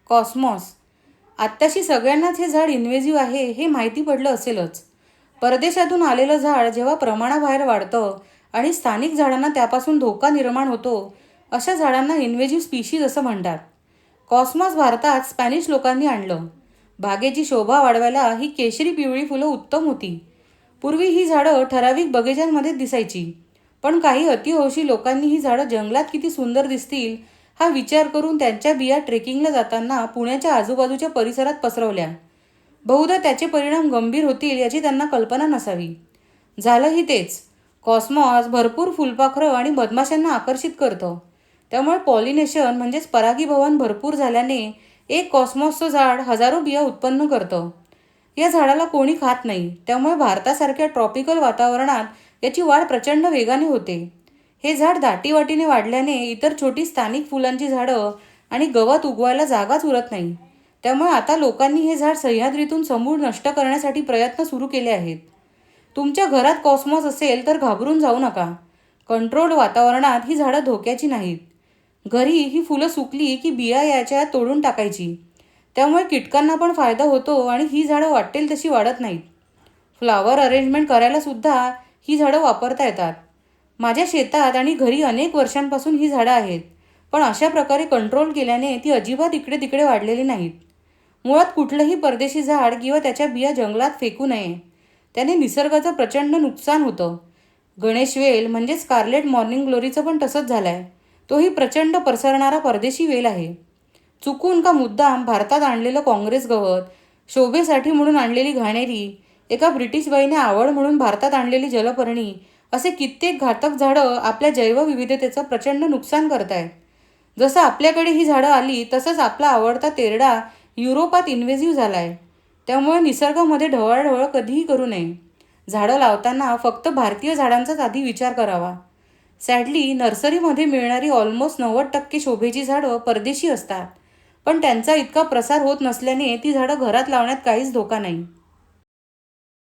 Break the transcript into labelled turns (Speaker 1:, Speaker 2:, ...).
Speaker 1: Cosmos. आत्ताशी सगळ्यांनाच हे झाड इन्व्हेजिव्ह आहे हे माहिती पडलं असेलच. परदेशातून आलेलं झाड जेव्हा प्रमाणाबाहेर वाढतं आणि स्थानिक झाडांना त्यापासून धोका निर्माण होतो, अशा झाडांना इन्व्हेजिव्ह स्पीशीज असं म्हणतात. कॉस्मॉस भारतात स्पॅनिश लोकांनी आणलं. बागेची शोभा वाढवायला ही केशरी पिवळी फुलं उत्तम होती. पूर्वी ही झाडं ठराविक बगीचांमध्येच दिसायची. पण काही अतिहौशी लोकांनी ही झाडं जंगलात किती सुंदर दिसतील हा विचार करून त्यांच्या बिया ट्रेकिंगला जाताना पुण्याच्या आजूबाजूच्या परिसरात पसरवल्या. बहुधा त्याचे परिणाम गंभीर होतील याची त्यांना कल्पना नसावी. झालंही तेच. कॉस्मॉस भरपूर फुलपाखरं आणि मधमाशांना आकर्षित करतं. त्यामुळे पॉलिनेशन म्हणजेच परागीभवन भरपूर झाल्याने एक कॉस्मॉसचं झाड हजारो बिया उत्पन्न करतं. या झाडाला कोणी खात नाही, त्यामुळे भारतासारख्या ट्रॉपिकल वातावरणात याची वाढ प्रचंड वेगाने होते. हे झाड दाटीवाटीने वाढल्याने इतर छोटी स्थानिक फुलांची झाडं आणि गवत उगवायला जागाच उरत नाही. त्यामुळे आता लोकांनी हे झाड सह्याद्रीतून समूळ नष्ट करण्यासाठी प्रयत्न सुरू केले आहेत. तुमच्या घरात कॉस्मॉस असेल तर घाबरून जाऊ नका. कंट्रोल्ड वातावरणात ही झाडं धोक्याची नाहीत. घरी ही फुलं सुकली की बिया याच्या तोडून टाकायची. त्यामुळे कीटकांना पण फायदा होतो आणि ही झाडं वाटेल तशी वाढत नाहीत. फ्लावर अरेंजमेंट करायला सुद्धा ही झाडं वापरता येतात. माझ्या शेतात आणि घरी अनेक वर्षांपासून ही झाडं आहेत. पण अशा प्रकारे कंट्रोल केल्याने ती अजिबात इकडे तिकडे वाढलेली नाहीत. मुळात कुठलंही परदेशी झाड किंवा त्याच्या बिया जंगलात फेकू नये. त्याने निसर्गाचं प्रचंड नुकसान होतं. गणेशवेल म्हणजे स्कारलेट मॉर्निंग ग्लोरीचं पण तसंच झालं आहे. तोही प्रचंड पसरणारा परदेशी वेल आहे. चुकून का मुद्दाम भारतात आणलेलं काँग्रेस गवत, शोभेसाठी म्हणून आणलेली घाणेरी, एका ब्रिटिश बाईने आवड म्हणून भारतात आणलेली जलपर्णी असे कित्येक घातक झाडं आपल्या जैवविविधतेचं प्रचंड नुकसान करतायत. जसं आपल्याकडे ही झाडं आली तसंच आपला आवडता तेरडा युरोपात इन्व्हेजिव्ह झाला आहे. त्यामुळे निसर्गामध्ये ढवळाढवळ कधीही करू नये. झाडं लावताना फक्त भारतीय झाडांचाच आधी विचार करावा. सॅडली नर्सरीमध्ये मिळणारी ऑलमोस्ट 90% शोभेची झाडं परदेशी असतात. पण त्यांचा इतका प्रसार होत नसल्याने ती झाडं घरात लावण्यात काहीच धोका नाही.